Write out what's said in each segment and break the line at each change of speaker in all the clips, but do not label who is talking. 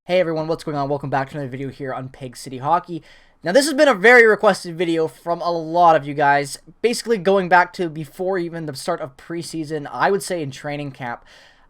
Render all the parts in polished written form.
Hey everyone, what's going on? Welcome back to another video here on Pig City Hockey. Now this has been a very requested video from a lot of you guys, basically going back to before even the start of preseason, I would say in training camp.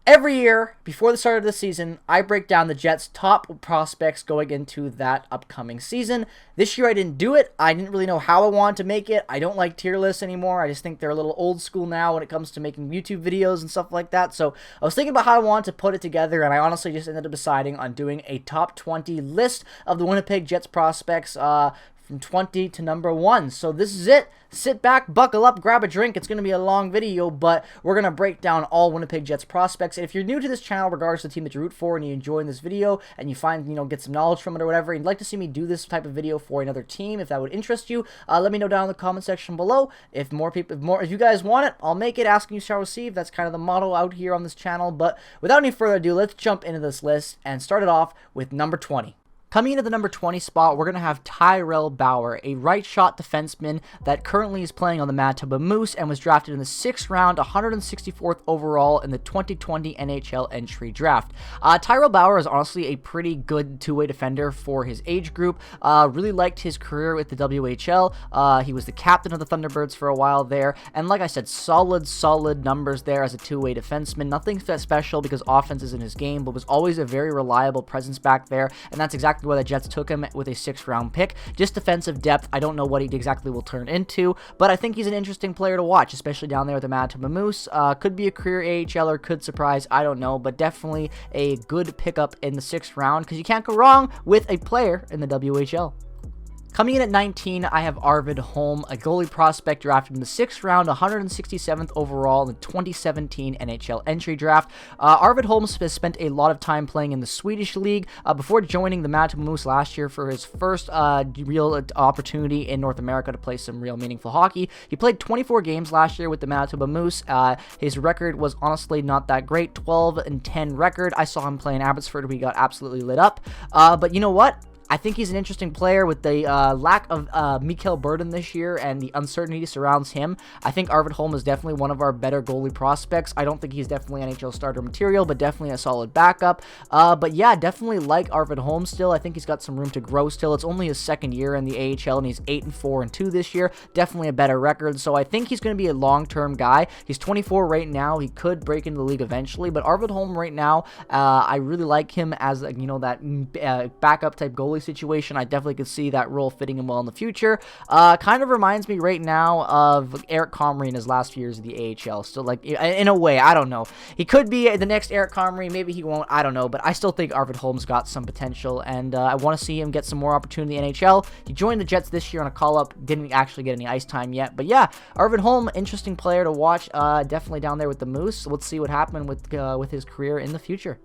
Every year, before the start of the season, I break down the Jets' top prospects going into that upcoming season. This year I didn't do it. I didn't really know how I wanted to make it. I don't like tier lists anymore. I just think they're a little old school now when it comes to making YouTube videos and stuff like that. So I was thinking about how I wanted to put it together, and I honestly just ended up deciding on doing a top 20 list of the Winnipeg Jets prospects from 20 to number 1. So this is it. Sit back, buckle up, grab a drink. It's going to be a long video, but we're going to break down all Winnipeg Jets prospects. And if you're new to this channel, regardless of the team that you root for, and you enjoy this video, and you find, get some knowledge from it or whatever, and you'd like to see me do this type of video for another team, if that would interest you, let me know down in the comment section below. If you guys want it, I'll make it. Asking you shall receive. That's kind of the motto out here on this channel. But without any further ado, let's jump into this list and start it off with number 20. Coming into the number 20 spot, we're going to have Tyrell Bauer, a right-shot defenseman that currently is playing on the Manitoba Moose and was drafted in the 6th round, 164th overall in the 2020 NHL entry draft. Tyrell Bauer is honestly a pretty good two-way defender for his age group. Really liked his career with the WHL. He was the captain of the Thunderbirds for a while there, and like I said, solid numbers there as a two-way defenseman. Nothing special because offense isn't his game, but was always a very reliable presence back there, and that's exactly why the Jets took him with a 6th round pick. Just defensive depth. I don't know what he exactly will turn into, but I think he's an interesting player to watch, especially down there with the Manitoba Moose. Could be a career AHLer, could surprise, I don't know, but definitely a good pickup in the 6th round because you can't go wrong with a player in the WHL. Coming in at 19, I have Arvid Holm, a goalie prospect drafted in the 6th round, 167th overall in the 2017 NHL entry draft. Arvid Holm has spent a lot of time playing in the Swedish league before joining the Manitoba Moose last year for his first real opportunity in North America to play some real meaningful hockey. He played 24 games last year with the Manitoba Moose. His record was honestly not that great, 12-10 record. I saw him play in Abbotsford. We got absolutely lit up. But you know what? I think he's an interesting player with the lack of Mikael Burden this year and the uncertainty surrounds him. I think Arvid Holm is definitely one of our better goalie prospects. I don't think he's definitely NHL starter material, but definitely a solid backup. But yeah, definitely like Arvid Holm still. I think he's got some room to grow still. It's only his 2nd year in the AHL, and he's 8-4-2 this year. Definitely a better record, so I think he's going to be a long-term guy. He's 24 right now. He could break into the league eventually, but Arvid Holm right now, I really like him as, that backup type goalie situation. I definitely could see that role fitting him well in the future. Kind of reminds me right now of Eric Comrie in his last few years of the AHL. Still, like, in a way, I don't know. He could be the next Eric Comrie. Maybe he won't. I don't know. But I still think Arvid Holm's got some potential, and I want to see him get some more opportunity in the NHL. He joined the Jets this year on a call-up. Didn't actually get any ice time yet. But yeah, Arvid Holm, interesting player to watch. Definitely down there with the Moose. So let's see what happened with his career in the future.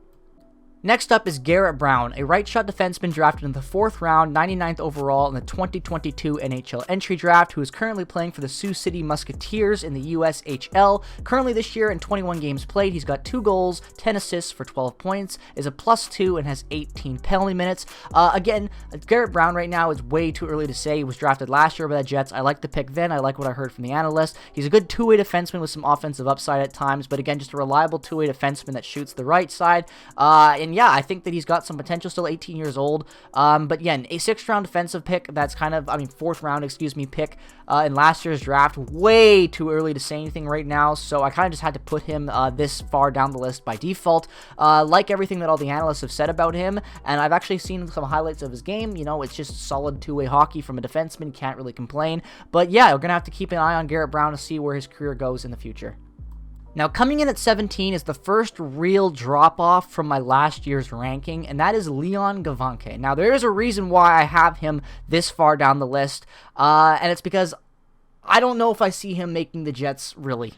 Next up is Garrett Brown, a right-shot defenseman drafted in the 4th round, 99th overall in the 2022 NHL entry draft, who is currently playing for the Sioux City Musketeers in the USHL. Currently this year in 21 games played, he's got 2 goals, 10 assists for 12 points, is a +2, and has 18 penalty minutes. Again, Garrett Brown right now is way too early to say. He was drafted last year by the Jets. I like the pick then. I like what I heard from the analyst. He's a good two-way defenseman with some offensive upside at times, but again, just a reliable two-way defenseman that shoots the right side. And yeah, I think that he's got some potential, still 18 years old. But again, a 6th round defensive pick that's kind of, 4th round, pick in last year's draft. Way too early to say anything right now, so I kind of just had to put him this far down the list by default. Like everything that all the analysts have said about him, and I've actually seen some highlights of his game. It's just solid two-way hockey from a defenseman. Can't really complain. But yeah, we're going to have to keep an eye on Garrett Brown to see where his career goes in the future. Now, coming in at 17 is the first real drop-off from my last year's ranking, and that is Leon Gawanke. Now, there is a reason why I have him this far down the list, and it's because I don't know if I see him making the Jets, really.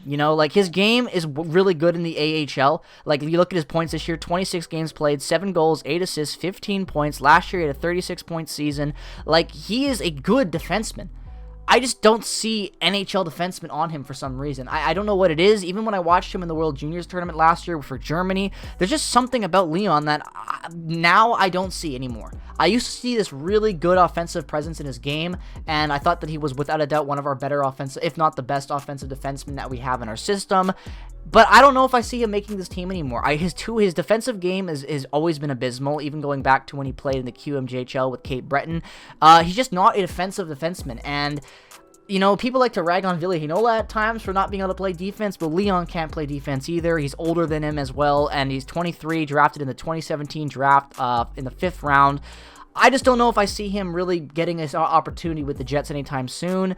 His game is really good in the AHL. Like, if you look at his points this year, 26 games played, 7 goals, 8 assists, 15 points. Last year, he had a 36-point season. He is a good defenseman. I just don't see NHL defensemen on him for some reason. I don't know what it is. Even when I watched him in the World Juniors tournament last year for Germany, there's just something about Leon that now I don't see anymore. I used to see this really good offensive presence in his game, and I thought that he was without a doubt one of our better offensive, if not the best offensive defenseman that we have in our system. But I don't know if I see him making this team anymore. His defensive game is always been abysmal, even going back to when he played in the QMJHL with Cape Breton. He's just not a defensive defenseman, and you know, people like to rag on Ville Heinola at times for not being able to play defense, but Leon can't play defense either. He's older than him as well, and he's 23, drafted in the 2017 draft in the 5th round. I just don't know if I see him really getting this opportunity with the Jets anytime soon.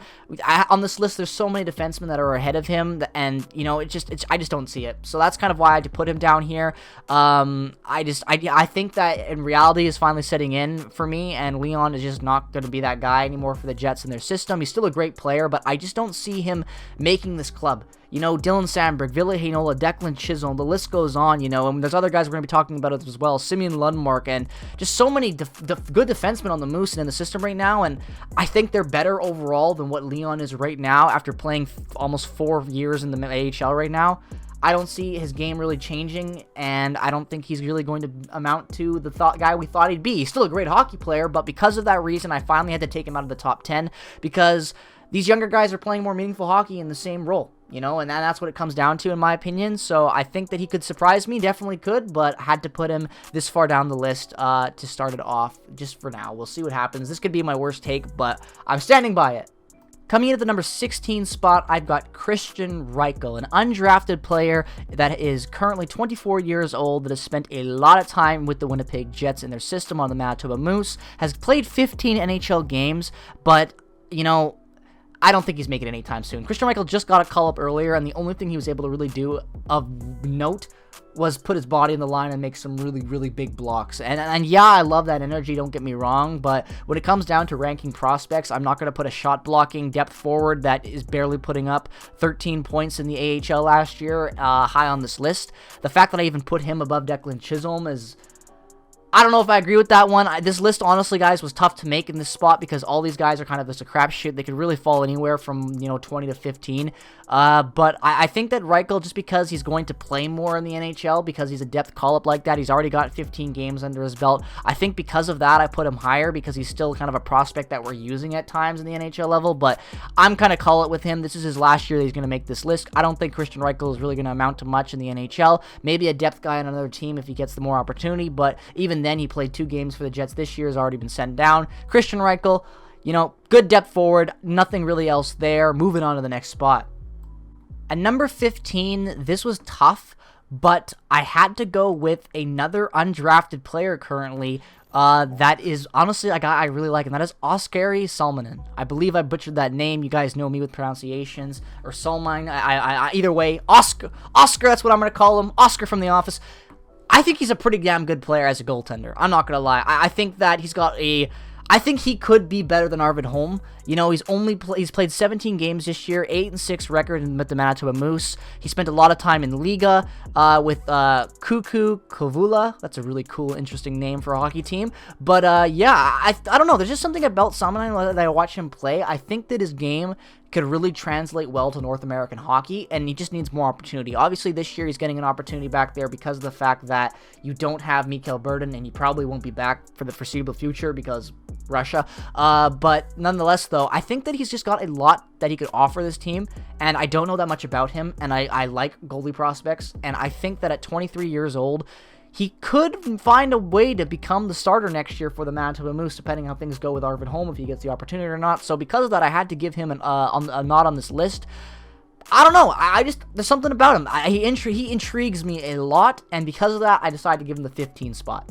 On this list, there's so many defensemen that are ahead of him, and you know, I just don't see it. So that's kind of why I had to put him down here. I think that in reality is finally setting in for me, and Leon is just not going to be that guy anymore for the Jets in their system. He's still a great player, but I just don't see him making this club. You know, Dylan Sandberg, Ville Heinola, Declan Chisholm, the list goes on, you know, and there's other guys we're going to be talking about as well, Simeon Lundmark, and just so many good defensemen on the Moose and in the system right now, and I think they're better overall than what Leon is right now after playing almost 4 years in the AHL right now. I don't see his game really changing, and I don't think he's really going to amount to the guy we thought he'd be. He's still a great hockey player, but because of that reason, I finally had to take him out of the top 10, because these younger guys are playing more meaningful hockey in the same role, you know, and that's what it comes down to in my opinion. So I think that he could surprise me, definitely could, but had to put him this far down the list to start it off just for now. We'll see what happens. This could be my worst take, but I'm standing by it. Coming in at the number 16 spot, I've got Christian Reichel, an undrafted player that is currently 24 years old, that has spent a lot of time with the Winnipeg Jets in their system on the Manitoba Moose, has played 15 NHL games, but, you know, I don't think he's making it anytime soon. Christian Reichel just got a call-up earlier, and the only thing he was able to really do of note was put his body in the line and make some really, really big blocks. And yeah, I love that energy, don't get me wrong, but when it comes down to ranking prospects, I'm not going to put a shot-blocking depth forward that is barely putting up 13 points in the AHL last year high on this list. The fact that I even put him above Declan Chisholm is... I don't know if I agree with that one. This list, honestly, guys, was tough to make in this spot because all these guys are kind of just a crapshoot. They could really fall anywhere from, you know, 20 to 15. But I think that Reichel, just because he's going to play more in the NHL, because he's a depth call-up like that, he's already got 15 games under his belt. I think because of that, I put him higher because he's still kind of a prospect that we're using at times in the NHL level. But I'm kind of call it with him. This is his last year that he's going to make this list. I don't think Christian Reichel is really going to amount to much in the NHL. Maybe a depth guy on another team if he gets the more opportunity, but even then, he played 2 games for the Jets this year, has already been sent down. Christian Reichel, you know, good depth forward, nothing really else there. Moving on to the next spot. At number 15, this was tough, but I had to go with another undrafted player currently that is honestly a guy I really like, and that is Oskari Salminen. I believe I butchered that name. You guys know me with pronunciations, or Salmine. Either way, Oscar, that's what I'm going to call him. Oscar from The Office. I think he's a pretty damn good player as a goaltender. I'm not going to lie. I think that he's got a... I think he could be better than Arvid Holm. You know, he's played 17 games this year, 8-6 record with the Manitoba Moose. He spent a lot of time in Liga with Kuku Kovula. That's a really cool, interesting name for a hockey team. But yeah, I don't know. There's just something about Salminen that I watch him play. I think that his game could really translate well to North American hockey, and he just needs more opportunity. Obviously, this year he's getting an opportunity back there because of the fact that you don't have Mikhail Burden, and he probably won't be back for the foreseeable future because Russia. But nonetheless, though, I think that he's just got a lot that he could offer this team, and I don't know that much about him, and I like goalie prospects, and I think that at 23 years old, he could find a way to become the starter next year for the Manitoba Moose, depending how things go with Arvid Holm, if he gets the opportunity or not. So because of that, I had to give him a nod on this list. I don't know. There's something about him. He intrigues me a lot, and because of that, I decided to give him the 15 spot.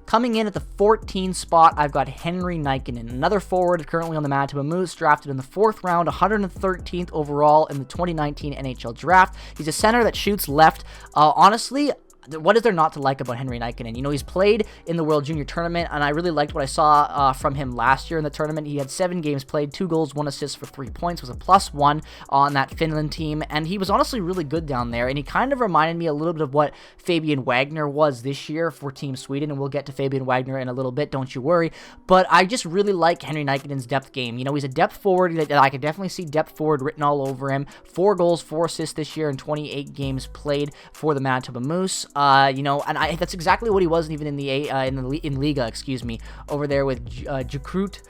Coming in at the 14 spot, I've got Henri Nikkanen, another forward currently on the Manitoba Moose, drafted in the 4th round, 113th overall in the 2019 NHL draft. He's a center that shoots left. Honestly, what is there not to like about Henri Nikkanen? You know, he's played in the World Junior Tournament, and I really liked what I saw from him last year in the tournament. He had 7 games played, 2 goals, 1 assist for 3 points, was a +1 on that Finland team, and he was honestly really good down there, and he kind of reminded me a little bit of what Fabian Wagner was this year for Team Sweden, and we'll get to Fabian Wagner in a little bit, don't you worry, but I just really like Henri Nikkanen's depth game. You know, he's a depth forward that I could definitely see depth forward written all over him. 4 goals, 4 assists this year in 28 games played for the Manitoba Moose. You know, and that's exactly what he was even in the in Liga, excuse me, over there with Jakrut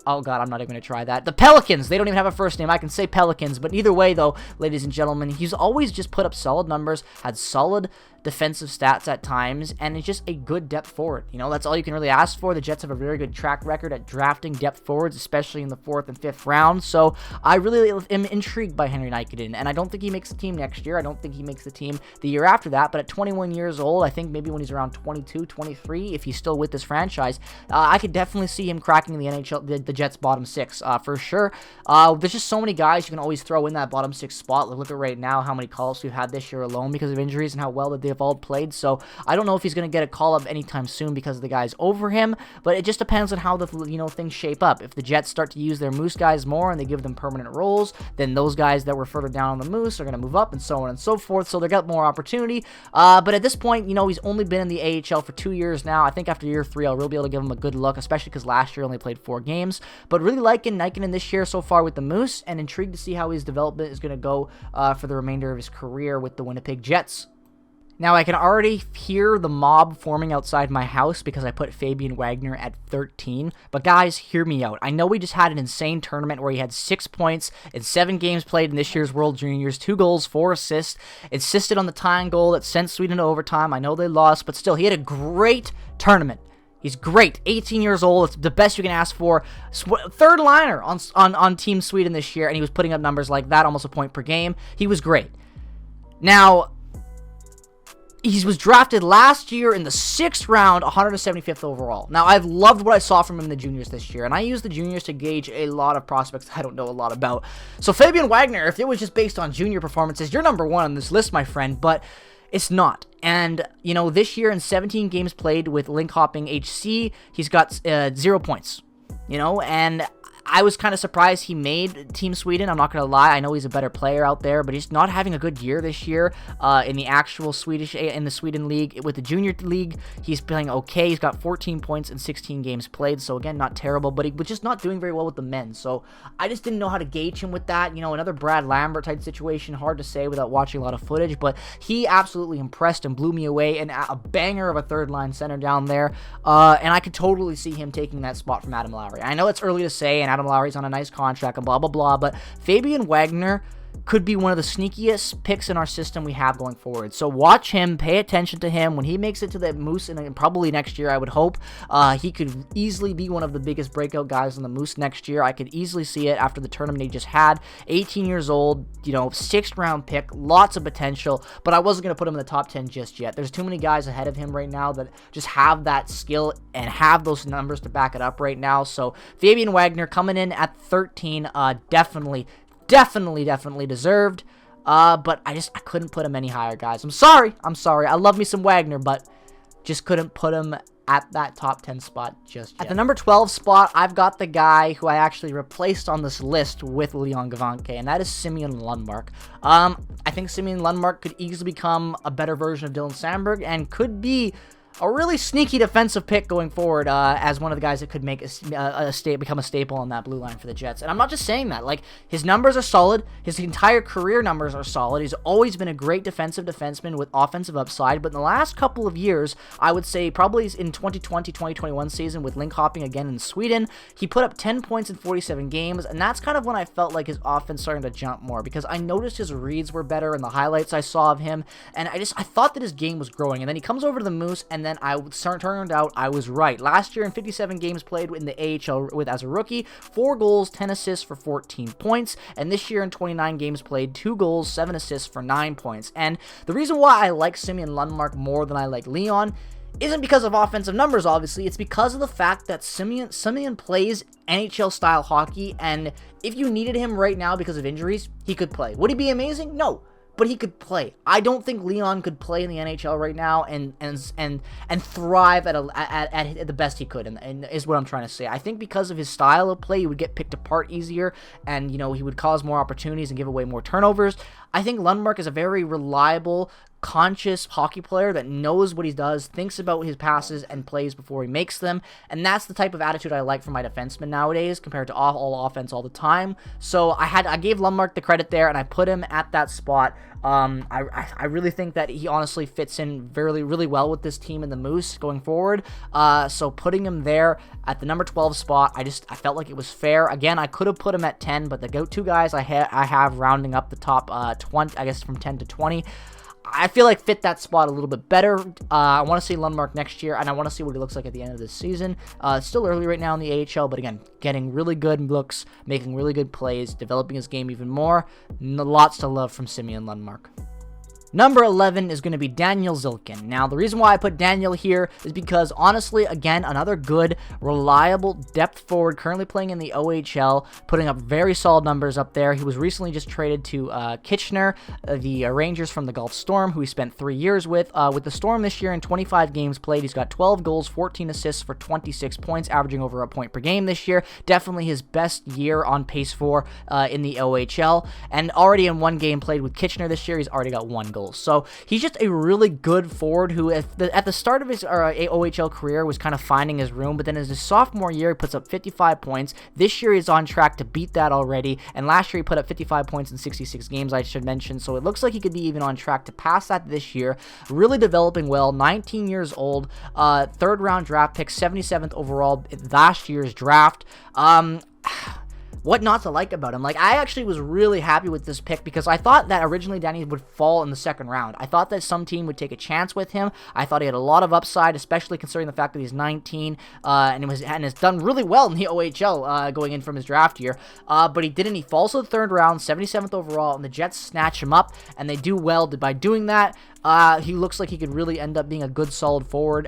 Oh, God, I'm not even going to try that. The Pelicans. They don't even have a first name. I can say Pelicans. But either way, though, ladies and gentlemen, he's always just put up solid numbers, had solid defensive stats at times, and is just a good depth forward. You know, that's all you can really ask for. The Jets have a very good track record at drafting depth forwards, especially in the 4th and 5th round. So I really am intrigued by Henry Nikkanen, and I don't think he makes the team next year. I don't think he makes the team the year after that. But at 21 years old, I think maybe when he's around 22, 23, if he's still with this franchise, I could definitely see him cracking the NHL, the Jets' bottom 6 for sure. There's just so many guys you can always throw in that bottom 6 spot. Look at right now how many calls we've had this year alone because of injuries and how well that they've all played. So I don't know if he's going to get a call up anytime soon because of the guys over him, but it just depends on how the things shape up. If the Jets start to use their Moose guys more and they give them permanent roles, then those guys that were further down on the Moose are going to move up and so on and so forth. So they got more opportunity. But at this point, he's only been in the AHL for 2 years now. I think after year 3, I'll really be able to give him a good look, especially because last year only played 4 games. But really liking Nikkanen this year so far with the Moose, and intrigued to see how his development is going to go for the remainder of his career with the Winnipeg Jets. Now, I can already hear the mob forming outside my house because I put Fabian Wagner at 13. But guys, hear me out. I know we just had an insane tournament where he had 6 points in 7 games played in this year's World Juniors, 2 goals, 4 assists, insisted on the tying goal that sent Sweden to overtime. I know they lost, but still, he had a great tournament. He's great. 18 years old. It's the best you can ask for. Third liner on Team Sweden this year, and he was putting up numbers like that, almost a point per game. He was great. Now, he was drafted last year in the 6th round, 175th overall. Now, I've loved what I saw from him in the juniors this year, and I use the juniors to gauge a lot of prospects I don't know a lot about. So, Fabian Wagner, if it was just based on junior performances, you're number 1 on this list, my friend, but it's not. And, this year in 17 games played with link hopping HC, he's got 0 points, and I was kind of surprised he made Team Sweden. I'm not going to lie. I know he's a better player out there, but he's not having a good year this year in the actual in the Sweden league. With the junior league, he's playing okay. He's got 14 points in 16 games played, so again, not terrible, but he was just not doing very well with the men. So I just didn't know how to gauge him with that. Another Brad Lambert type situation. Hard to say without watching a lot of footage, but he absolutely impressed and blew me away, and a banger of a third-line center down there. And I could totally see him taking that spot from Adam Lowry. I know it's early to say, and Adam Lowry's on a nice contract and blah, blah, blah, but Fabian Wagner could be one of the sneakiest picks in our system we have going forward. So watch him, pay attention to him. When he makes it to the Moose, and probably next year, I would hope, he could easily be one of the biggest breakout guys on the Moose next year. I could easily see it after the tournament he just had. 18 years old, 6th round pick, lots of potential, but I wasn't going to put him in the top 10 just yet. There's too many guys ahead of him right now that just have that skill and have those numbers to back it up right now. So Fabian Wagner coming in at 13, definitely deserved. But I couldn't put him any higher, guys. I'm sorry. I love me some Wagner, but just couldn't put him at that top 10 spot just yet. At the number 12 spot, I've got the guy who I actually replaced on this list with Leon Gawanke, and that is Simeon Lundmark. I think Simeon Lundmark could easily become a better version of Dylan Sandberg and could be a really sneaky defensive pick going forward as one of the guys that could make become a staple on that blue line for the Jets. And I'm not just saying that. Like, his numbers are solid. His entire career numbers are solid. He's always been a great defensive defenseman with offensive upside. But in the last couple of years, I would say probably in 2020-2021 season with link hopping again in Sweden, he put up 10 points in 47 games. And that's kind of when I felt like his offense starting to jump more because I noticed his reads were better in the highlights I saw of him. And I thought that his game was growing. And then he comes over to the Moose, and then turned out I was right. Last year in 57 games played in the AHL as a rookie, 4 goals, 10 assists for 14 points, and this year in 29 games played, 2 goals, 7 assists for 9 points. And the reason why I like Simeon Lundmark more than I like Leon isn't because of offensive numbers, obviously. It's because of the fact that Simeon plays NHL-style hockey, and if you needed him right now because of injuries, he could play. Would he be amazing? No. But he could play. I don't think Leon could play in the NHL right now and thrive at the best he could, and is what I'm trying to say. I think because of his style of play, he would get picked apart easier, and he would cause more opportunities and give away more turnovers. I think Lundmark is a very reliable, conscious hockey player that knows what he does, thinks about his passes, and plays before he makes them. And that's the type of attitude I like from my defensemen nowadays compared to all offense all the time. So I gave Lundmark the credit there, and I put him at that spot. I really think that he honestly fits in really well with this team and the Moose going forward. So putting him there at the number 12 spot, I felt like it was fair. Again, I could have put him at 10, but the go-to guys I have rounding up the top 20, I guess from 10 to 20, I feel like fit that spot a little bit better. I want to see Lundmark next year, and I want to see what he looks like at the end of this season. It's still early right now in the AHL, but again, getting really good looks, making really good plays, developing his game even more. Lots to love from Simeon Lundmark. Number 11 is going to be Daniel Zilkin. Now, the reason why I put Daniel here is because, honestly, again, another good, reliable depth forward currently playing in the OHL, putting up very solid numbers up there. He was recently just traded to Kitchener, the Rangers from the Gulf Storm, who he spent 3 years with. With the Storm this year in 25 games played, he's got 12 goals, 14 assists for 26 points, averaging over a point per game this year. Definitely his best year on pace for in the OHL. And already in one game played with Kitchener this year, he's already got 1 goal. So he's just a really good forward who at the start of his OHL career was kind of finding his room, but then as his sophomore year he puts up 55 points. This year he's on track to beat that already, and last year he put up 55 points in 66 games, I should mention, so it looks like he could be even on track to pass that this year. Really developing well, 19 years old, third round draft pick, 77th overall last year's draft. What not to like about him? Like, I actually was really happy with this pick because I thought that originally Danny would fall in the second round. I thought that some team would take a chance with him. I thought he had a lot of upside, especially considering the fact that he's 19 and has done really well in the OHL going in from his draft year. But he didn't. He falls to the third round, 77th overall, and the Jets snatch him up, and they do well by doing that. He looks like he could really end up being a good, solid forward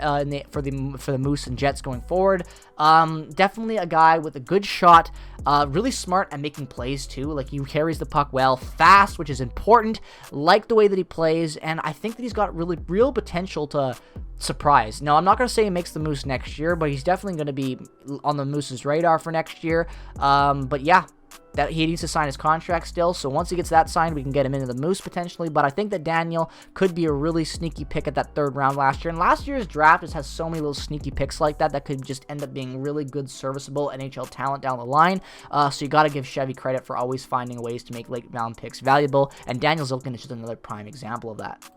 for the Moose and Jets going forward. Definitely a guy with a good shot, really smart at making plays too. Like, he carries the puck well, fast, which is important. Like the way that he plays, and I think that he's got real potential to surprise. Now, I'm not going to say he makes the Moose next year, but he's definitely going to be on the Moose's radar for next year. But yeah, that he needs to sign his contract still, so once he gets that signed, we can get him into the Moose potentially. But I think that Daniel could be a really sneaky pick at that third round last year, and last year's draft just has so many little sneaky picks like that could just end up being really good, serviceable NHL talent down the line. So you got to give Chevy credit for always finding ways to make late round picks valuable, and Daniel Zilkin is just another prime example of that.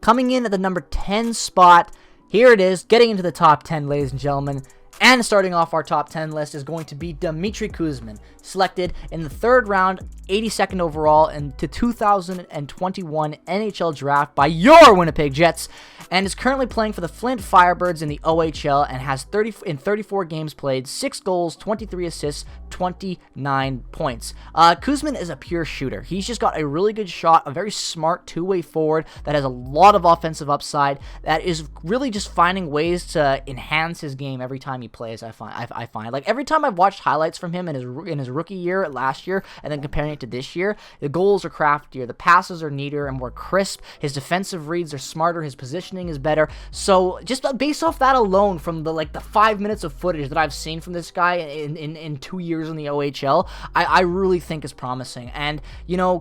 Coming in at the number 10 spot, here it is, getting into the top 10, ladies and gentlemen. And starting off our top 10 list is going to be Dmitry Kuzmin, selected in the third round, 82nd overall into 2021 NHL draft by your Winnipeg Jets, and is currently playing for the Flint Firebirds in the OHL and has 34 games played, 6 goals, 23 assists, 29 points. Kuzmin is a pure shooter. He's just got a really good shot, a very smart two-way forward that has a lot of offensive upside, that is really just finding ways to enhance his game every time he plays. I find like every time I've watched highlights from him in his rookie year last year and then comparing it to this year, the goals are craftier, the passes are neater and more crisp, his defensive reads are smarter, his positioning is better. So just based off that alone, from the 5 minutes of footage that I've seen from this guy in 2 years in the OHL, I really think is promising. And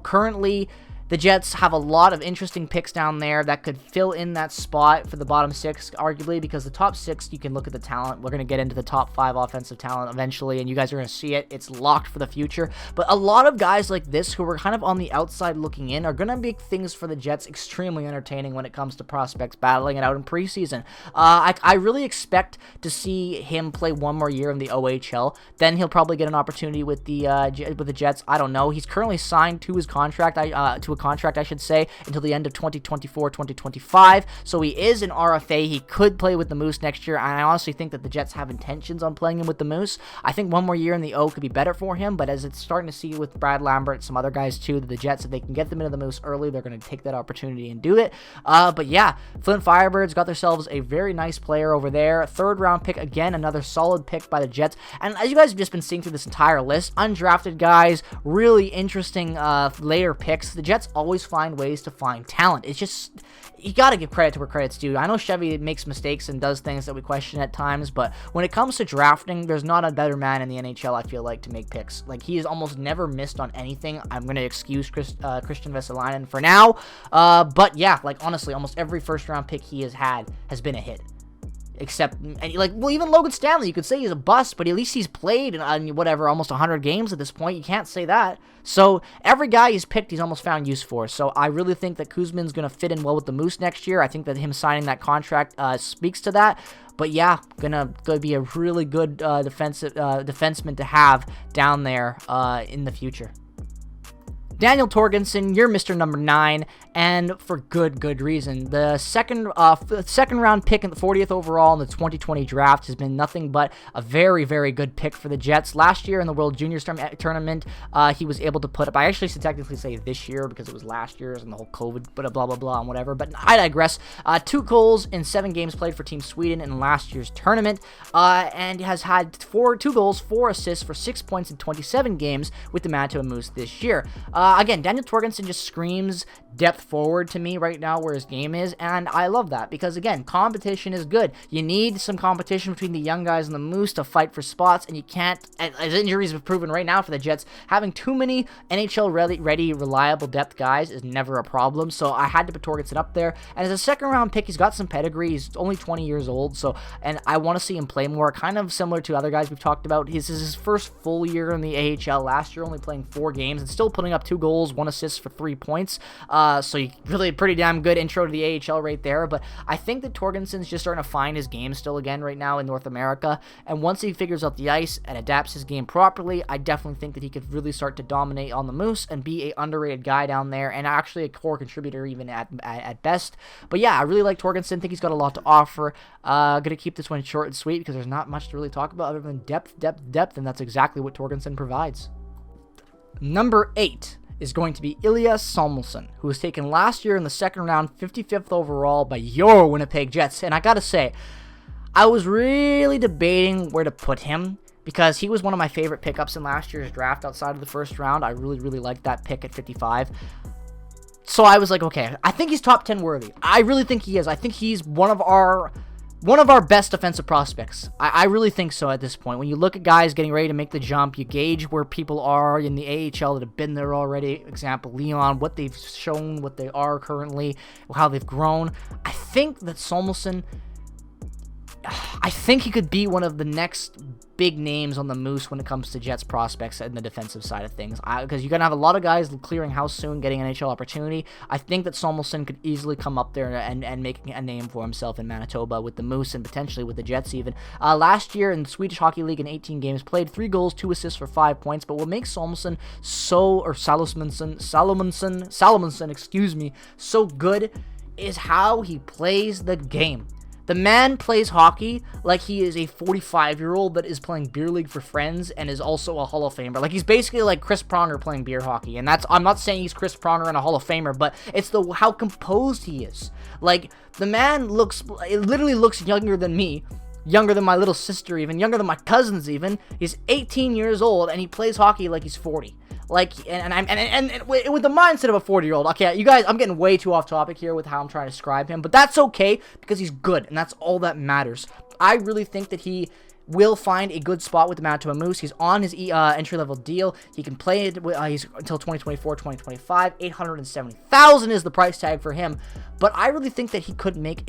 currently the Jets have a lot of interesting picks down there that could fill in that spot for the bottom 6, arguably, because the top 6, you can look at the talent. We're going to get into the top 5 offensive talent eventually, and you guys are going to see it. It's locked for the future. But a lot of guys like this who are kind of on the outside looking in are going to make things for the Jets extremely entertaining when it comes to prospects battling it out in preseason. I really expect to see him play one more year in the OHL. Then he'll probably get an opportunity with the Jets. I don't know. He's currently signed to his contract, to a contract, I should say, until the end of 2024, 2025. So he is an RFA. He could play with the Moose next year, and I honestly think that the Jets have intentions on playing him with the Moose. I think one more year in the O could be better for him, but as it's starting to see with Brad Lambert and some other guys too, that the Jets, if they can get them into the Moose early, they're going to take that opportunity and do it. But yeah, Flint Firebirds got themselves a very nice player over there. Third round pick, again, another solid pick by the Jets. And as you guys have just been seeing through this entire list, undrafted guys, really interesting later picks. The Jets Jets always find ways to find talent. It's just, you got to give credit to where credit's due. I know Chevy makes mistakes and does things that we question at times, but when it comes to drafting, there's not a better man in the NHL, I feel like, to make picks. Like, he has almost never missed on anything. I'm going to excuse Christian Vesalainen for now, but yeah, like, honestly, almost every first-round pick he has had has been a hit. Except, like, well, even Logan Stanley, you could say he's a bust, but at least he's played in whatever, almost 100 games at this point. You can't say that. So every guy he's picked, he's almost found use for. So I really think that Kuzmin's going to fit in well with the Moose next year. I think that him signing that contract speaks to that. But yeah, gonna be a really good defenseman to have down there in the future. Daniel Torgensen, you're Mr. Number 9, and for good reason. The second round pick in the 40th overall in the 2020 draft has been nothing but a very good pick for the Jets. Last year in the World Juniors tournament, he was able to put up, I actually should technically say this year because it was last year's and the whole COVID, blah blah and whatever, but I digress. 2 goals in 7 games played for Team Sweden in last year's tournament, and has had 2 goals, 4 assists for 6 points in 27 games with the Manitoba Moose this year. Again, Daniel Torgensen just screams depth forward to me right now where his game is, and I love that because, again, competition is good. You need some competition between the young guys and the Moose to fight for spots, and you can't, as injuries have proven right now for the Jets, having too many NHL-ready, reliable depth guys is never a problem, so I had to put Torgensen up there, and as a second-round pick, he's got some pedigree. He's only 20 years old, so, and I want to see him play more, kind of similar to other guys we've talked about. This is his first full year in the AHL. Last year, only playing 4 games and still putting up 2 goals, 1 assist for 3 points. So you really pretty damn good intro to the AHL right there. But I think that Torgensen's just starting to find his game still again right now in North America. And once he figures out the ice and adapts his game properly, I definitely think that he could really start to dominate on the Moose and be a underrated guy down there and actually a core contributor even at best. But yeah, I really like Torgensen. Think he's got a lot to offer. Gonna keep this one short and sweet because there's not much to really talk about other than depth, and that's exactly what Torgensen provides. Number 8 is going to be Ilya Samuelsson, who was taken last year in the second round, 55th overall by your Winnipeg Jets. And I gotta say, I was really debating where to put him because he was one of my favorite pickups in last year's draft outside of the first round. I really liked that pick at 55. So I was like, okay, I think he's top 10 worthy. I really think he is. I think he's one of our best defensive prospects. I really think so at this point. When you look at guys getting ready to make the jump, you gauge where people are in the AHL that have been there already. Example, Leon, what they've shown, what they are currently, how they've grown. I think that Samuelsson, I think he could be one of the next big names on the Moose when it comes to Jets prospects in the defensive side of things. Because you're going to have a lot of guys clearing house soon, getting an NHL opportunity. I think that Samuelsson could easily come up there and make a name for himself in Manitoba with the Moose and potentially with the Jets even. Last year in the Swedish Hockey League in 18 games played, 3 goals, 2 assists for 5 points. But what makes Salomonsson, excuse me, so good is how he plays the game. The man plays hockey like he is a 45-year-old that is playing beer league for friends and is also a Hall of Famer. Like, he's basically like Chris Pronger playing beer hockey. And I'm not saying he's Chris Pronger and a Hall of Famer, but it's how composed he is. Like, the man literally looks younger than me, younger than my little sister even, younger than my cousins even. He's 18 years old and he plays hockey like he's 40. Like, and with the mindset of a 40-year-old. Okay, you guys, I'm getting way too off topic here with how I'm trying to describe him, but that's okay because he's good, and that's all that matters. I really think that he will find a good spot with the Manitoba Moose. He's on his entry-level deal. He can play it he's until 2024, 2025. $870,000 is the price tag for him. But I really think that he could make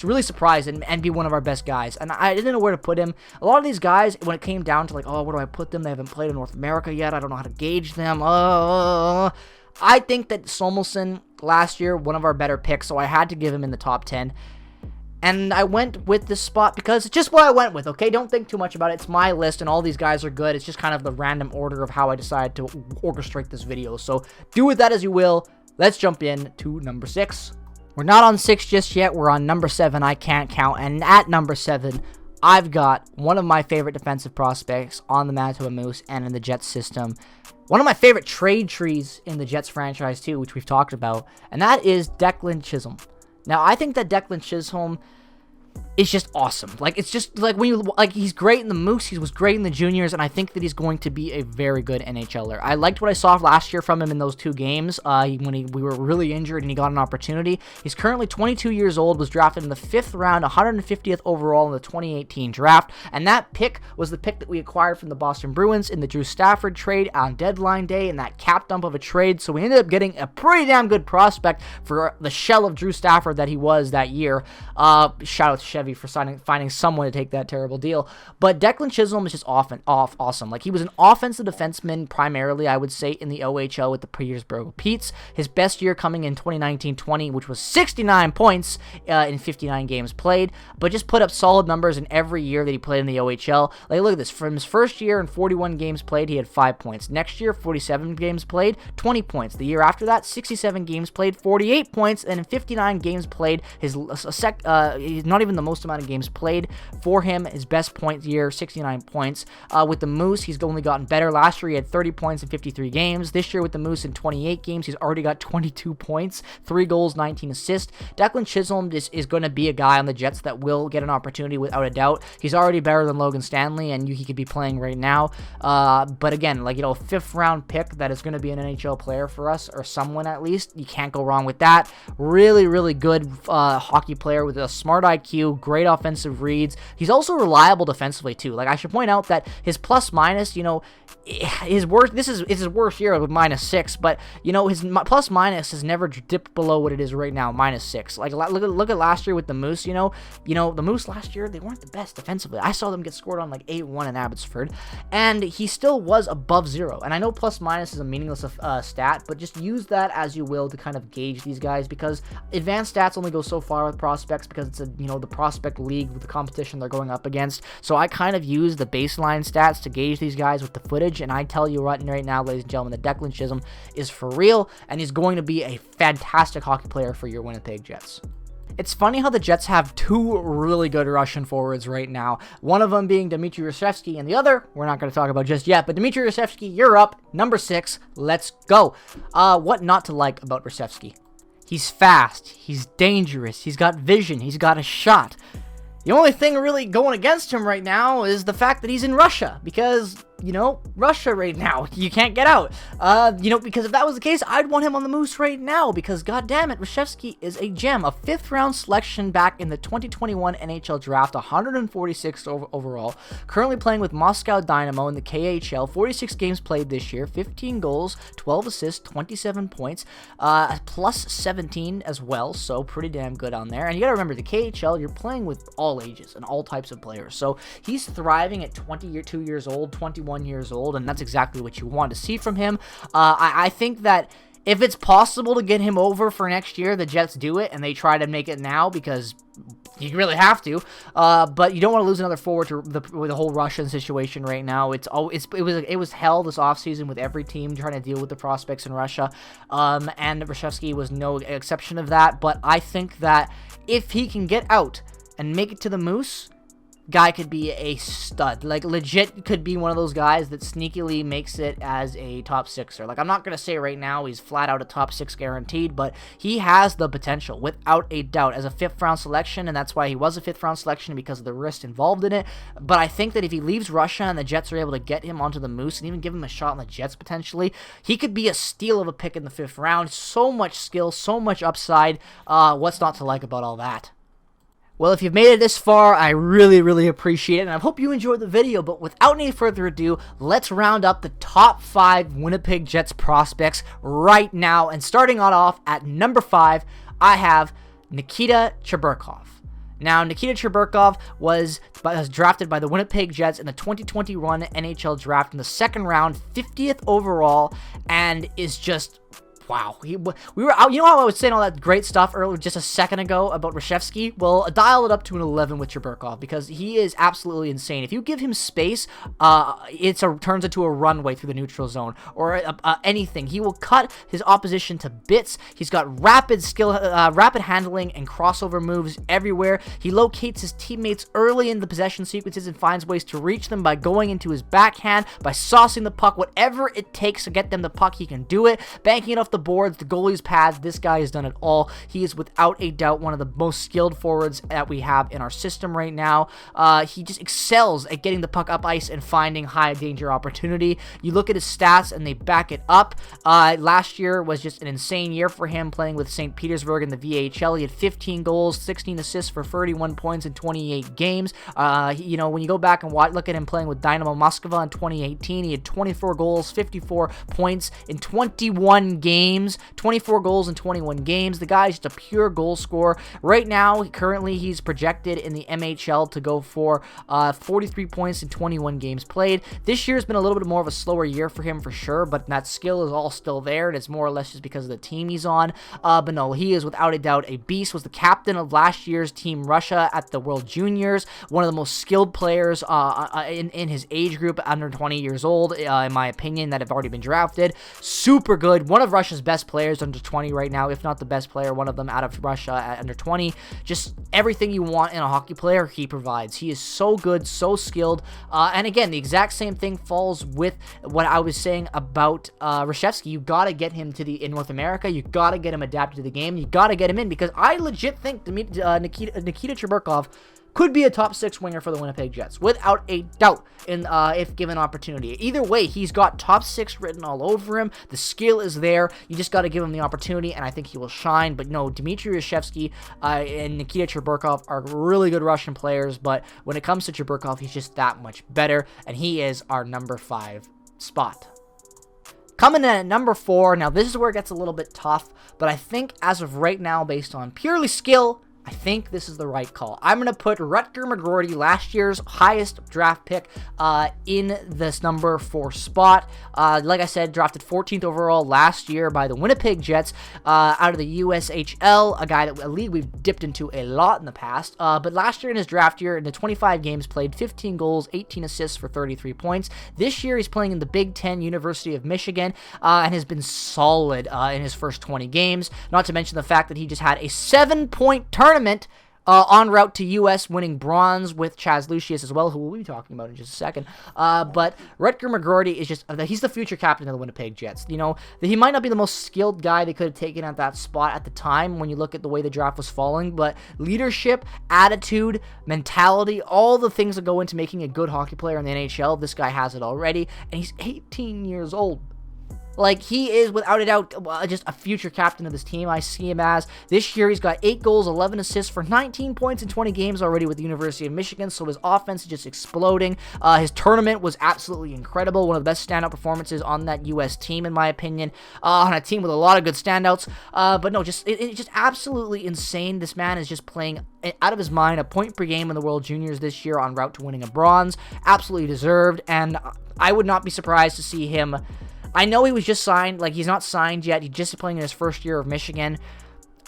really surprise and be one of our best guys. And I didn't know where to put him. A lot of these guys, when it came down to like, oh, where do I put them? They haven't played in North America yet. I don't know how to gauge them. I think that Samuelsson last year, one of our better picks, so I had to give him in the top 10. And I went with this spot because it's just what I went with, okay? Don't think too much about it. It's my list, and all these guys are good. It's just kind of the random order of how I decided to orchestrate this video. So do with that as you will. Let's jump in to number 6. We're not on 6 just yet. We're on number 7. I can't count. And at number 7, I've got one of my favorite defensive prospects on the Manitoba Moose and in the Jets system. One of my favorite trade trees in the Jets franchise, too, which we've talked about. And that is Declan Chisholm. Now, I think that Declan Chisholm is just awesome. Like, it's just like when you like, he's great in the Moose, he was great in the juniors, and I think that he's going to be a very good NHLer. I liked what I saw last year from him in those 2 games when we were really injured and he got an opportunity. He's currently 22 years old, was drafted in the 5th round, 150th overall in the 2018 draft, and that pick was the pick that we acquired from the Boston Bruins in the Drew Stafford trade on deadline day, in that cap dump of a trade. So we ended up getting a pretty damn good prospect for the shell of Drew Stafford that he was that year. Shout out to Chevy for finding someone to take that terrible deal. But Declan Chisholm is just awesome. Like, he was an offensive defenseman primarily, I would say, in the OHL with the Petersburg Petes. His best year coming in 2019-20, which was 69 points in 59 games played, but just put up solid numbers in every year that he played in the OHL. Like, look at this. From his first year in 41 games played, he had 5 points. Next year, 47 games played, 20 points. The year after that, 67 games played, 48 points, and in 59 games played, he's not even the most amount of games played for him. His best point year, 69 points. With the Moose, he's only gotten better. Last year, he had 30 points in 53 games. This year with the Moose in 28 games, he's already got 22 points, 3 goals, 19 assists. Declan Chisholm is going to be a guy on the Jets that will get an opportunity without a doubt. He's already better than Logan Stanley, and he could be playing right now. But again, like, a 5th round pick that is going to be an NHL player for us, or someone at least. You can't go wrong with that. Really, really good hockey player with a smart IQ, great offensive reads. He's also reliable defensively too. Like, I should point out that his plus minus, his worst, this is his worst year with -6, but his plus minus has never dipped below what it is right now, -6. Like, look at last year with the Moose. The Moose last year, they weren't the best defensively. I saw them get scored on like 8-1 in Abbotsford, and he still was above 0. And I know plus minus is a meaningless stat, but just use that as you will to kind of gauge these guys, because advanced stats only go so far with prospects, because it's the prospect league with the competition they're going up against. So I kind of use the baseline stats to gauge these guys with the footage, and I tell you right now, ladies and gentlemen, that Declan Chisholm is for real, and he's going to be a fantastic hockey player for your Winnipeg Jets. It's funny how the Jets have 2 really good Russian forwards right now. One of them being Dmitry Reshevsky, and the other, we're not going to talk about just yet. But Dmitry Reshevsky, you're up. Number 6. Let's go. What not to like about Reshevsky? He's fast. He's dangerous. He's got vision. He's got a shot. The only thing really going against him right now is the fact that he's in Russia, because, Russia right now, you can't get out. Because if that was the case, I'd want him on the Moose right now, because goddammit, Reshevsky is a gem. A 5th round selection back in the 2021 NHL draft, 146th overall. Currently playing with Moscow Dynamo in the KHL, 46 games played this year, 15 goals, 12 assists, 27 points, plus 17 as well, so pretty damn good on there. And you gotta remember, the KHL, you're playing with all ages and all types of players, so he's thriving at 22 years old, 21 years old, and that's exactly what you want to see from him. I think that if it's possible to get him over for next year, the Jets do it, and they try to make it now, because you really have to. But you don't want to lose another forward to the whole Russian situation right now. It was hell this offseason with every team trying to deal with the prospects in Russia, and Reshevsky was no exception of that. But I think that if he can get out and make it to the Moose, guy could be a stud. Like, legit could be one of those guys that sneakily makes it as a top 6er. Like, I'm not going to say right now he's flat out a top 6 guaranteed, but he has the potential, without a doubt, as a 5th round selection, and that's why he was a 5th round selection, because of the risk involved in it. But I think that if he leaves Russia and the Jets are able to get him onto the Moose and even give him a shot on the Jets potentially, he could be a steal of a pick in the 5th round. So much skill, so much upside. What's not to like about all that? Well, if you've made it this far, I really, really appreciate it, and I hope you enjoyed the video. But without any further ado, let's round up the top 5 Winnipeg Jets prospects right now. And starting off at number 5, I have Nikita Cheburkov. Now, Nikita Cheburkov was drafted by the Winnipeg Jets in the 2021 NHL draft in the 2nd round, 50th overall, and is just... wow. You know how I was saying all that great stuff earlier just a second ago about Reshevsky? Well, dial it up to an 11 with Cheburkov, because he is absolutely insane. If you give him space, it turns into a runway through the neutral zone, or anything. He will cut his opposition to bits. He's got rapid handling and crossover moves everywhere. He locates his teammates early in the possession sequences and finds ways to reach them by going into his backhand, by saucing the puck, whatever it takes to get them the puck, he can do it. Banking it off the the boards, the goalie's pads, this guy has done it all. He is without a doubt one of the most skilled forwards that we have in our system right now. He just excels at getting the puck up ice and finding high danger opportunity. You look at his stats and they back it up. Last year was just an insane year for him playing with St. Petersburg in the VHL. He had 15 goals, 16 assists for 31 points in 28 games. You know, when you go back and look at him playing with Dynamo Moskva in 2018, he had 24 goals, 54 points in 21 games. 24 goals in 21 games. The guy's just a pure goal scorer. Right now, currently, he's projected in the MHL to go for 43 points in 21 games played. This year's been a little bit more of a slower year for him for sure, but that skill is all still there, and it's more or less just because of the team he's on. But no, he is without a doubt a beast. Was the captain of last year's Team Russia at the World Juniors. One of the most skilled players in his age group, under 20 years old, in my opinion, that have already been drafted. Super good. One of Russia's best players under 20 right now, if not the best player, one of them out of Russia at under 20. Just everything you want in a hockey player, he provides. He is so good, so skilled. And again, the exact same thing falls with what I was saying about Reshevsky. You got to get him in North America. You got to get him adapted to the game. You got to get him in, because I legit think Nikita Cheburkov could be a top 6 winger for the Winnipeg Jets, without a doubt, if given opportunity. Either way, he's got top 6 written all over him. The skill is there. You just got to give him the opportunity, and I think he will shine. But no, Dmitry Reshevsky and Nikita Cheburkov are really good Russian players, but when it comes to Cheburkov, he's just that much better, and he is our number 5 spot. Coming in at number 4, now this is where it gets a little bit tough, but I think as of right now, based on purely skill, I think this is the right call. I'm going to put Rutger McGroarty, last year's highest draft pick, in this number 4 spot. Like I said, drafted 14th overall last year by the Winnipeg Jets out of the USHL, a league we've dipped into a lot in the past. But last year in his draft year, in the 25 games played, 15 goals, 18 assists for 33 points. This year he's playing in the Big Ten, University of Michigan, and has been solid in his first 20 games. Not to mention the fact that he just had a 7-point tournament en route to U.S. winning bronze with Chaz Lucius as well, who we'll be talking about in just a second. But Rutger McGroarty is he's the future captain of the Winnipeg Jets. You know, he might not be the most skilled guy they could have taken at that spot at the time when you look at the way the draft was falling, but leadership, attitude, mentality, all the things that go into making a good hockey player in the NHL, this guy has it already, and he's 18 years old. Like, he is, without a doubt, just a future captain of this team. I see him as. This year, he's got 8 goals, 11 assists for 19 points in 20 games already with the University of Michigan, so his offense is just exploding. His tournament was absolutely incredible. One of the best standout performances on that U.S. team, in my opinion. On a team with a lot of good standouts. But no, it's just absolutely insane. This man is just playing out of his mind, a point per game in the World Juniors this year en route to winning a bronze. Absolutely deserved, and I would not be surprised to see him. I know he was just signed, like, he's not signed yet. He's just playing in his first year of Michigan.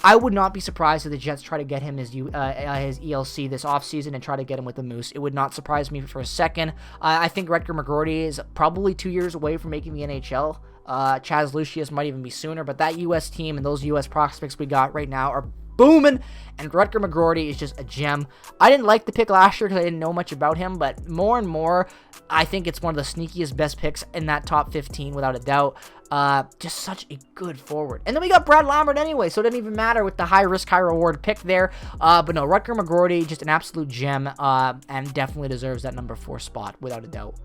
I would not be surprised if the Jets try to get him his ELC this offseason and try to get him with the Moose. It would not surprise me for a second. I think Rutger McGroarty is probably 2 years away from making the NHL. Chaz Lucius might even be sooner, but that U.S. team and those U.S. prospects we got right now are booming, and Rutger McGroarty is just a gem. I didn't like the pick last year because I didn't know much about him, but more and more, I think it's one of the sneakiest best picks in that top 15, without a doubt. Just such a good forward. And then we got Brad Lambert anyway, so it didn't even matter with the high-risk, high-reward pick there. But no, Rutger McGroarty, just an absolute gem, and definitely deserves that number 4 spot, without a doubt.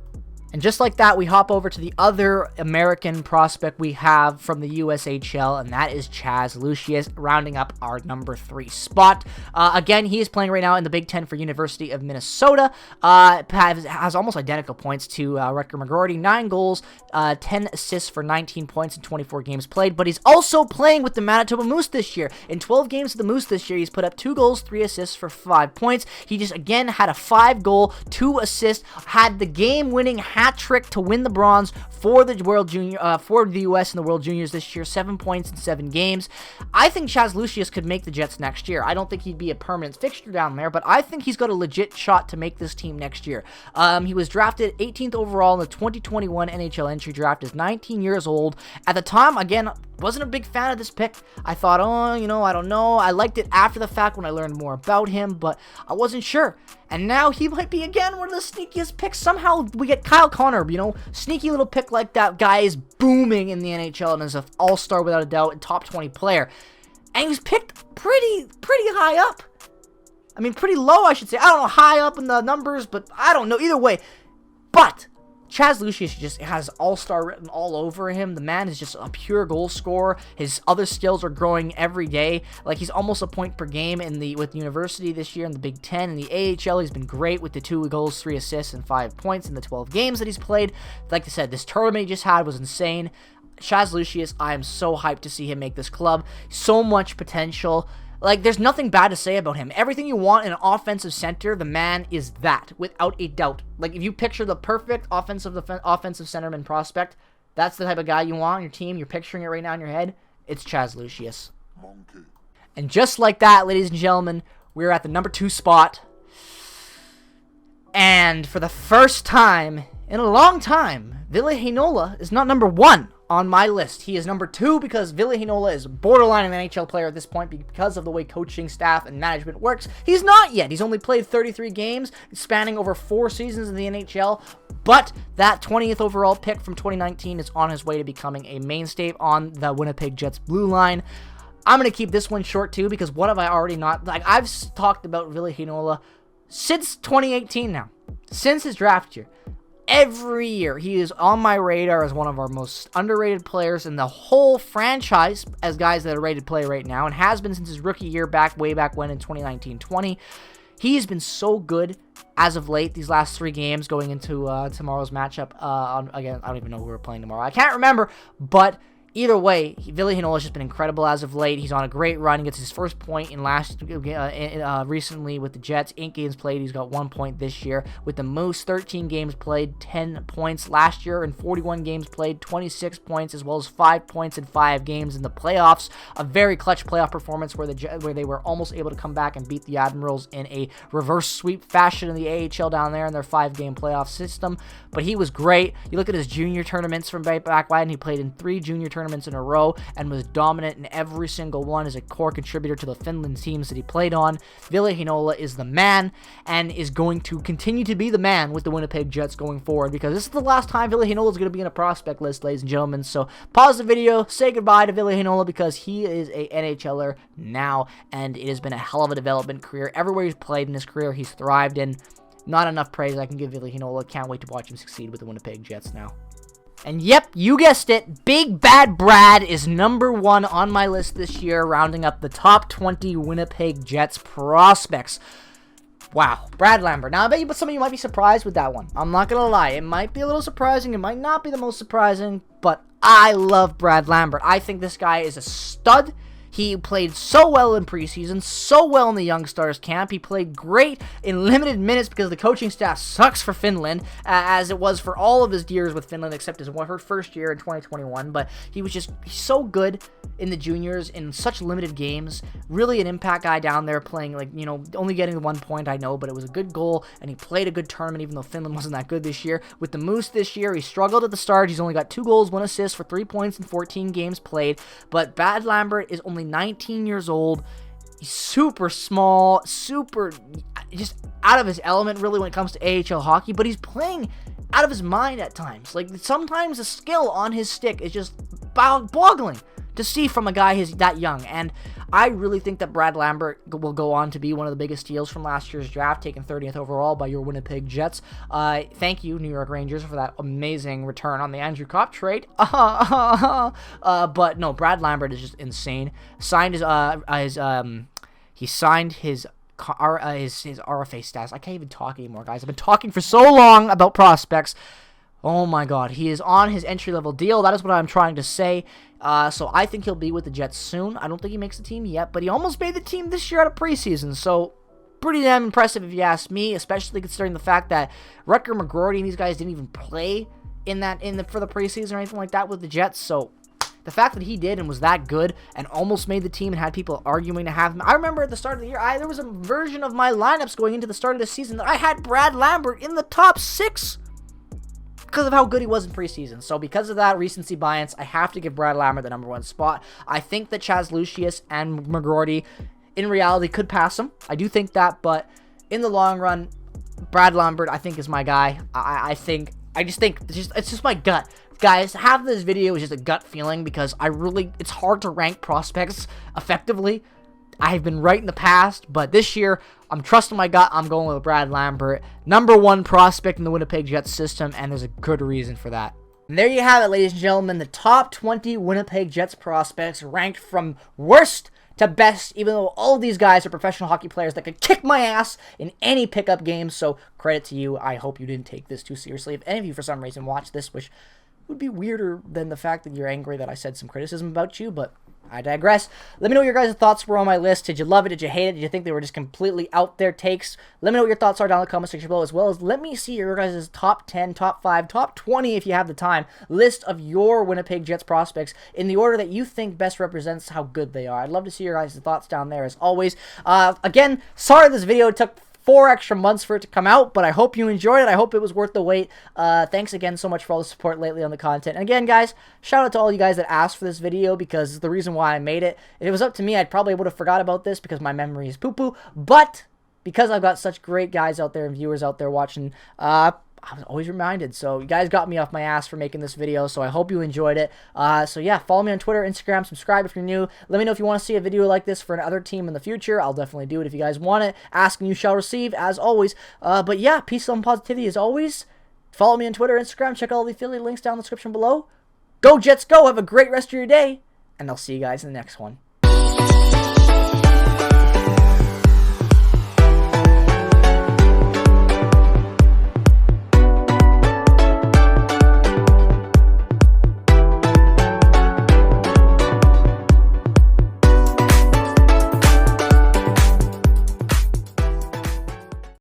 And just like that, we hop over to the other American prospect we have from the USHL, and that is Chaz Lucius, rounding up our number 3 spot. Again, he is playing right now in the Big Ten for University of Minnesota. Has almost identical points to Rutger McGroarty, 9 goals, 10 assists for 19 points in 24 games played, but he's also playing with the Manitoba Moose this year. In 12 games with the Moose this year, he's put up 2 goals, 3 assists for 5 points. He just, again, had a 5-goal, 2 assist, had the game-winning hat trick to win the bronze for the World Junior, for the U.S. in the World Juniors this year. 7 points in 7 games. I think Chaz Lucius could make the Jets next year. I don't think he'd be a permanent fixture down there, but I think he's got a legit shot to make this team next year. He was drafted 18th overall in the 2021 NHL entry draft. Is 19 years old. At the time, again, Wasn't a big fan of this pick. I thought, oh, you know, I don't know. I liked it after the fact when I learned more about him, but I wasn't sure. And now he might be, again, one of the sneakiest picks. Somehow we get Kyle Connor, you know, sneaky little pick like that. Guy is booming in the NHL and is an all-star without a doubt, and top 20 player. And he was picked pretty high up. I mean, pretty low, I should say. I don't know, high up in the numbers, but I don't know. Either way. But Chaz Lucius just has all-star written all over him. The man is just a pure goal scorer. His other skills are growing every day. Like, he's almost a point per game with the University this year in the Big Ten. In the AHL, he's been great with the 2 goals, 3 assists, and 5 points in the 12 games that he's played. Like I said, this tournament he just had was insane. Chaz Lucius, I am so hyped to see him make this club. So much potential. Like, there's nothing bad to say about him. Everything you want in an offensive center, the man is that, without a doubt. Like, if you picture the perfect offensive centerman prospect, that's the type of guy you want on your team. You're picturing it right now in your head. It's Chaz Lucius. Monkey. And just like that, ladies and gentlemen, we're at the number 2 spot. And for the first time in a long time, Ville Heinola is not number 1 on my list. He is number 2 because Ville Heinola is borderline an NHL player at this point because of the way coaching staff and management works. He's not yet. He's only played 33 games, spanning over 4 seasons in the NHL, but that 20th overall pick from 2019 is on his way to becoming a mainstay on the Winnipeg Jets blue line. I'm going to keep this one short too, because what have I already not... Like, I've talked about Ville Heinola since 2018 now, since his draft year. Every year, he is on my radar as one of our most underrated players in the whole franchise as guys that are rated play right now, and has been since his rookie year way back when in 2019-20. He's been so good as of late, these last 3 games going into tomorrow's matchup. Again, I don't even know who we're playing tomorrow. I can't remember, but either way, Ville Heinola has just been incredible as of late. He's on a great run. He gets his first point in recently with the Jets. 8 games played. He's got 1 point this year. With the Moose, 13 games played, 10 points last year. In 41 games played, 26 points, as well as 5 points in 5 games in the playoffs. A very clutch playoff performance where they were almost able to come back and beat the Admirals in a reverse sweep fashion in the AHL down there in their 5-game playoff system. But he was great. You look at his junior tournaments from back when he played in 3 junior tournaments in a row and was dominant in every single one as a core contributor to the Finland teams that he played on. Ville Heinola is the man and is going to continue to be the man with the Winnipeg Jets going forward, because this is the last time Ville Heinola is going to be in a prospect list, ladies and gentlemen. So pause the video, say goodbye to Ville Heinola, because he is a NHLer now, and it has been a hell of a development career. Everywhere he's played in his career, he's thrived in. Not enough praise I can give Ville Heinola. Can't wait to watch him succeed with the Winnipeg Jets now. And yep, you guessed it, Big Bad Brad is number 1 on my list this year, rounding up the top 20 Winnipeg Jets prospects. Wow, Brad Lambert. Now, I bet you, but some of you might be surprised with that one. I'm not going to lie. It might be a little surprising. It might not be the most surprising, but I love Brad Lambert. I think this guy is a stud. He played so well in preseason, so well in the Young Stars camp. He played great in limited minutes because the coaching staff sucks for Finland, as it was for all of his years with Finland, except his first year in 2021. But he's so good in the juniors in such limited games. Really an impact guy down there, playing, like, you know, only getting 1 point, I know, but it was a good goal, and he played a good tournament even though Finland wasn't that good this year. With the Moose this year, he struggled at the start. He's only got 2 goals, 1 assist for 3 points in 14 games played. But Brad Lambert is only 19 years old. He's super small, super just out of his element really when it comes to AHL hockey, but he's playing out of his mind at times. Like, sometimes the skill on his stick is just boggling to see from a guy who's that young. And I really think that Brad Lambert will go on to be one of the biggest steals from last year's draft, taken 30th overall by your Winnipeg Jets. Thank you, New York Rangers, for that amazing return on the Andrew Kopp trade. But no, Brad Lambert is just insane. He signed his RFA status. I can't even talk anymore, guys. I've been talking for so long about prospects. Oh my God, he is on his entry-level deal. That is what I'm trying to say. So I think he'll be with the Jets soon. I don't think he makes the team yet, but he almost made the team this year out of preseason. So pretty damn impressive if you ask me, especially considering the fact that Rutger McGroarty and these guys didn't even play for the preseason or anything like that with the Jets. So the fact that he did and was that good and almost made the team and had people arguing to have him. I remember at the start of the year, there was a version of my lineups going into the start of the season that I had Brad Lambert in the top 6. because of how good he was in preseason. So because of that recency bias, I have to give Brad Lambert the #1 spot. I think that Chaz Lucius and McGroarty, in reality, could pass him. I do think that, but in the long run, Brad Lambert, I think, is my guy. I just think it's just my gut. Guys, half this video is just a gut feeling because it's hard to rank prospects effectively. I've been right in the past, but this year, I'm trusting my gut. I'm going with Brad Lambert, #1 prospect in the Winnipeg Jets system, and there's a good reason for that. And there you have it, ladies and gentlemen, the top 20 Winnipeg Jets prospects ranked from worst to best, even though all of these guys are professional hockey players that could kick my ass in any pickup game. So credit to you. I hope you didn't take this too seriously. If any of you for some reason watched this, which would be weirder than the fact that you're angry that I said some criticism about you, but I digress. Let me know what your guys' thoughts were on my list. Did you love it? Did you hate it? Did you think they were just completely out there takes? Let me know what your thoughts are down in the comment section below, as well as let me see your guys' top 10, top 5, top 20, if you have the time, list of your Winnipeg Jets prospects in the order that you think best represents how good they are. I'd love to see your guys' thoughts down there, as always. Again, sorry this video took 4 extra months for it to come out, but I hope you enjoyed it. I hope it was worth the wait. Thanks again so much for all the support lately on the content. And again, guys, shout out to all you guys that asked for this video, because it's the reason why I made it. If it was up to me, I probably would have forgot about this because my memory is poo-poo. But because I've got such great guys out there and viewers out there watching, I was always reminded. So you guys got me off my ass for making this video, so I hope you enjoyed it. So yeah, follow me on Twitter, Instagram, subscribe if you're new. Let me know if you want to see a video like this for another team in the future. I'll definitely do it if you guys want it. Ask and you shall receive, as always. But yeah, peace, love, and positivity as always. Follow me on Twitter, Instagram. Check out all the affiliate links down in the description below. Go Jets, go! Have a great rest of your day, and I'll see you guys in the next one.